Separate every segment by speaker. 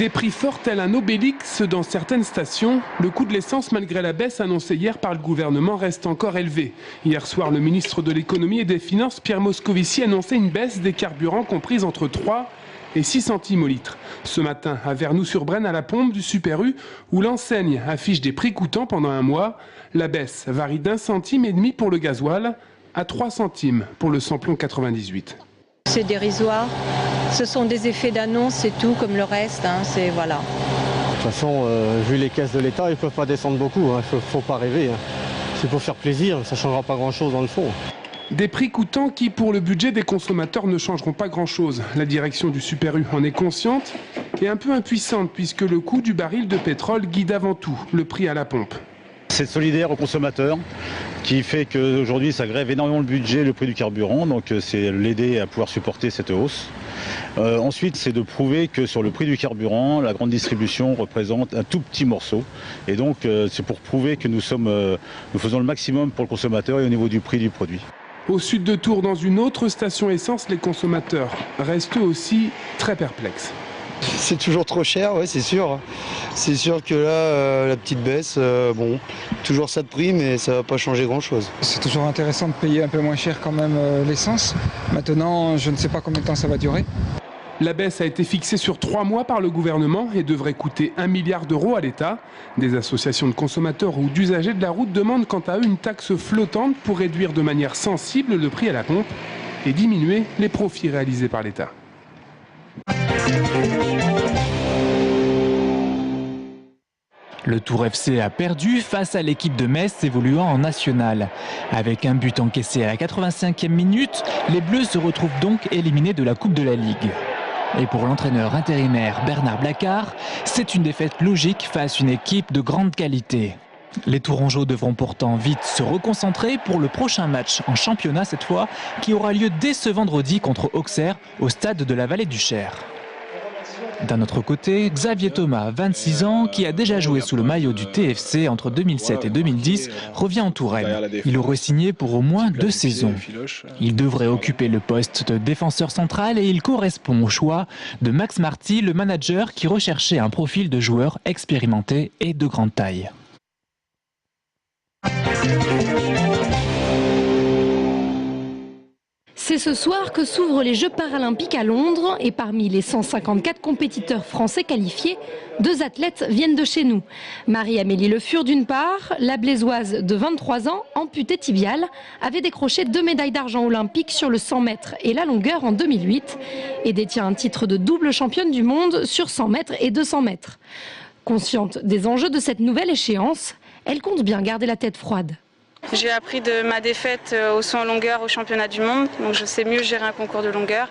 Speaker 1: Des prix forts tel un obélix dans certaines stations. Le coût de l'essence, malgré la baisse annoncée hier par le gouvernement, reste encore élevé. Hier soir, le ministre de l'économie et des finances, Pierre Moscovici, annonçait une baisse des carburants comprise entre 3 et 6 centimes au litre. Ce matin, à Vernoux-sur-Brenne, à la pompe du Super U, où l'enseigne affiche des prix coûtants pendant un mois, la baisse varie d'1,5 centime pour le gasoil à 3 centimes pour le samplon 98.
Speaker 2: C'est dérisoire. Ce sont des effets d'annonce, c'est tout, comme le reste. C'est voilà.
Speaker 3: De toute façon, vu les caisses de l'État, ils ne peuvent pas descendre beaucoup. Il ne faut pas rêver. C'est pour faire plaisir, ça ne changera pas grand-chose dans le fond.
Speaker 1: Des prix coûtants qui, pour le budget des consommateurs, ne changeront pas grand-chose. La direction du Super U en est consciente et un peu impuissante, puisque le coût du baril de pétrole guide avant tout le prix à la pompe.
Speaker 4: C'est solidaire aux consommateurs qui fait qu'aujourd'hui ça grève énormément le budget, le prix du carburant, donc c'est l'aider à pouvoir supporter cette hausse. Ensuite, c'est de prouver que sur le prix du carburant, la grande distribution représente un tout petit morceau. Et donc c'est pour prouver que nous faisons le maximum pour le consommateur et au niveau du prix du produit.
Speaker 1: Au sud de Tours, dans une autre station essence, les consommateurs restent eux aussi très perplexes.
Speaker 5: C'est toujours trop cher, ouais, c'est sûr. C'est sûr que là, la petite baisse, bon, toujours ça de prix, mais ça va pas changer grand-chose.
Speaker 6: C'est toujours intéressant de payer un peu moins cher quand même l'essence. Maintenant, je ne sais pas combien de temps ça va durer.
Speaker 1: La baisse a été fixée sur 3 mois par le gouvernement et devrait coûter 1 milliard d'euros à l'État. Des associations de consommateurs ou d'usagers de la route demandent quant à eux une taxe flottante pour réduire de manière sensible le prix à la pompe et diminuer les profits réalisés par l'État.
Speaker 7: Le Tours FC a perdu face à l'équipe de Metz évoluant en national. Avec un but encaissé à la 85e minute, les Bleus se retrouvent donc éliminés de la Coupe de la Ligue. Et pour l'entraîneur intérimaire Bernard Blacard, c'est une défaite logique face à une équipe de grande qualité. Les Tourangeaux devront pourtant vite se reconcentrer pour le prochain match en championnat cette fois, qui aura lieu dès ce vendredi contre Auxerre au stade de la Vallée du Cher. D'un autre côté, Xavier Thomas, 26 ans, qui a déjà joué sous le maillot du TFC entre 2007 et 2010, revient en Touraine. Il aurait signé pour au moins 2 saisons. Il devrait occuper le poste de défenseur central et il correspond au choix de Max Marty, le manager qui recherchait un profil de joueur expérimenté et de grande taille.
Speaker 8: C'est ce soir que s'ouvrent les Jeux paralympiques à Londres et parmi les 154 compétiteurs français qualifiés, 2 athlètes viennent de chez nous. Marie-Amélie Le Fur d'une part, la Blaisoise de 23 ans, amputée tibiale, avait décroché 2 médailles d'argent olympiques sur le 100 mètres et la longueur en 2008 et détient un titre de double championne du monde sur 100 mètres et 200 mètres. Consciente des enjeux de cette nouvelle échéance, elle compte bien garder la tête froide.
Speaker 9: J'ai appris de ma défaite au saut en longueur au championnat du monde, donc je sais mieux gérer un concours de longueur.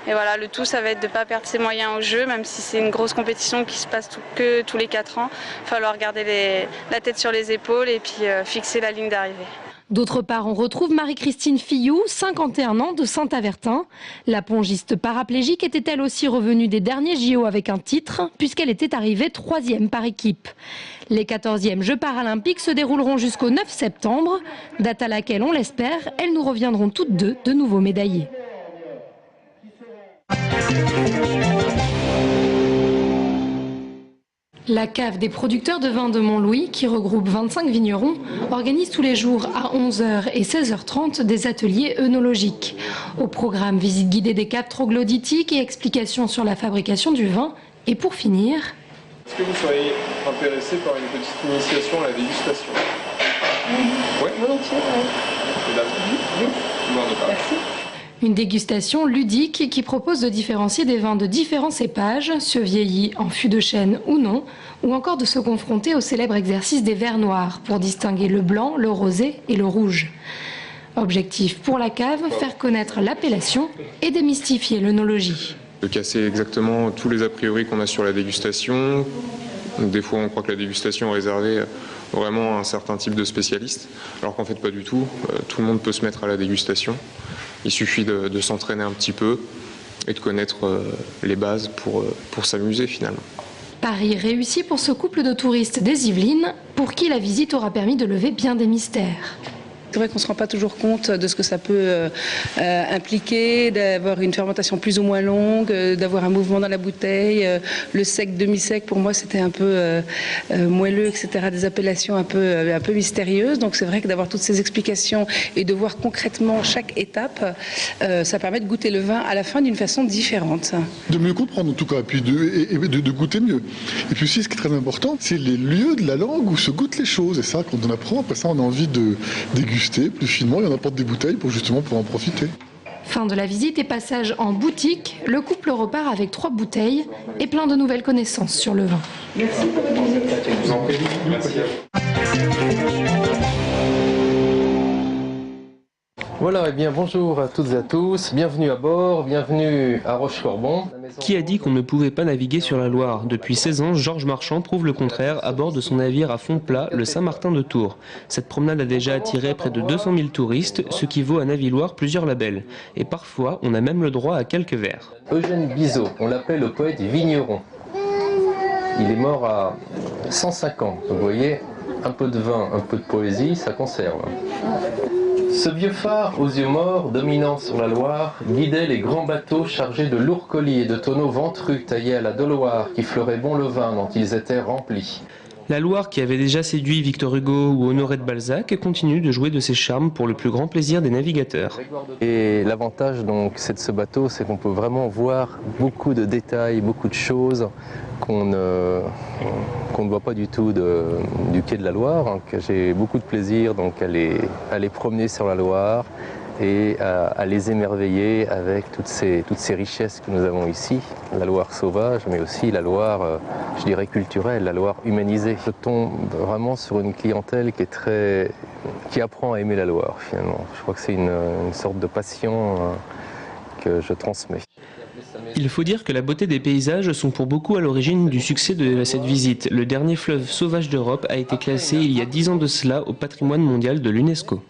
Speaker 9: Et voilà, le tout, ça va être de ne pas perdre ses moyens au jeu, même si c'est une grosse compétition qui se passe que tous les 4 ans. Il va falloir garder la tête sur les épaules et puis fixer la ligne d'arrivée.
Speaker 8: D'autre part, on retrouve Marie-Christine Fillou, 51 ans, de Saint-Avertin. La pongiste paraplégique était elle aussi revenue des derniers JO avec un titre, puisqu'elle était arrivée 3e par équipe. Les 14e Jeux paralympiques se dérouleront jusqu'au 9 septembre, date à laquelle, on l'espère, elles nous reviendront toutes deux de nouveaux médaillés. La cave des producteurs de vin de Montlouis, qui regroupe 25 vignerons, organise tous les jours à 11h et 16h30 des ateliers œnologiques. Au programme, visite guidée des caves troglodytiques et explications sur la fabrication du vin. Et pour finir...
Speaker 10: Est-ce que vous seriez intéressé par une petite initiation à la dégustation? Oui. Volontiers, oui. Merci.
Speaker 8: Une dégustation ludique qui propose de différencier des vins de différents cépages, ceux vieillis en fût de chêne ou non, ou encore de se confronter au célèbre exercice des verres noirs pour distinguer le blanc, le rosé et le rouge. Objectif pour la cave, faire connaître l'appellation et démystifier l'œnologie.
Speaker 10: De casser exactement tous les a priori qu'on a sur la dégustation. Des fois on croit que la dégustation est réservée vraiment à un certain type de spécialiste, alors qu'en fait pas du tout. Tout le monde peut se mettre à la dégustation. Il suffit de s'entraîner un petit peu et de connaître les bases pour s'amuser finalement.
Speaker 8: Pari réussi pour ce couple de touristes des Yvelines, pour qui la visite aura permis de lever bien des mystères.
Speaker 11: C'est vrai qu'on ne se rend pas toujours compte de ce que ça peut impliquer, d'avoir une fermentation plus ou moins longue, d'avoir un mouvement dans la bouteille. Le sec, demi-sec, pour moi, c'était un peu moelleux, etc. Des appellations un peu mystérieuses. Donc c'est vrai que d'avoir toutes ces explications et de voir concrètement chaque étape, ça permet de goûter le vin à la fin d'une façon différente.
Speaker 12: De mieux comprendre en tout cas, et puis de goûter mieux. Et puis aussi, ce qui est très important, c'est les lieux de la langue où se goûtent les choses. Et ça, quand on apprend, après ça, on a envie de déguster plus finement et on apporte des bouteilles pour justement pouvoir en profiter.
Speaker 8: Fin de la visite et passage en boutique, le couple repart avec 3 bouteilles et plein de nouvelles connaissances sur le vin.
Speaker 11: Merci pour votre visite.
Speaker 10: Merci.
Speaker 13: Voilà, eh bien bonjour à toutes et à tous, bienvenue à bord, bienvenue à Rochecorbon.
Speaker 14: Qui a dit qu'on ne pouvait pas naviguer sur la Loire? Depuis 16 ans, Georges Marchand prouve le contraire à bord de son navire à fond plat, le Saint-Martin de Tours. Cette promenade a déjà attiré près de 200 000 touristes, ce qui vaut à Naviloire plusieurs labels. Et parfois, on a même le droit à quelques verres.
Speaker 13: Eugène Bizot, on l'appelle le poète vigneron. Il est mort à 105 ans, vous voyez, un peu de vin, un peu de poésie, ça conserve. Ce vieux phare aux yeux morts, dominant sur la Loire, guidait les grands bateaux chargés de lourds colis et de tonneaux ventrus taillés à la Doloire qui fleuraient bon le vin dont ils étaient remplis.
Speaker 14: La Loire, qui avait déjà séduit Victor Hugo ou Honoré de Balzac, continue de jouer de ses charmes pour le plus grand plaisir des navigateurs.
Speaker 13: Et l'avantage donc c'est de ce bateau, c'est qu'on peut vraiment voir beaucoup de détails, beaucoup de choses qu'on ne voit pas du tout du quai de la Loire. Donc, j'ai beaucoup de plaisir donc, à les promener sur la Loire et à les émerveiller avec toutes ces richesses que nous avons ici. La Loire sauvage, mais aussi la Loire, je dirais, culturelle, la Loire humanisée. Je tombe vraiment sur une clientèle qui apprend à aimer la Loire, finalement. Je crois que c'est une sorte de passion que je transmets.
Speaker 14: Il faut dire que la beauté des paysages sont pour beaucoup à l'origine du succès de cette visite. Le dernier fleuve sauvage d'Europe a été classé il y a 10 ans de cela au patrimoine mondial de l'UNESCO.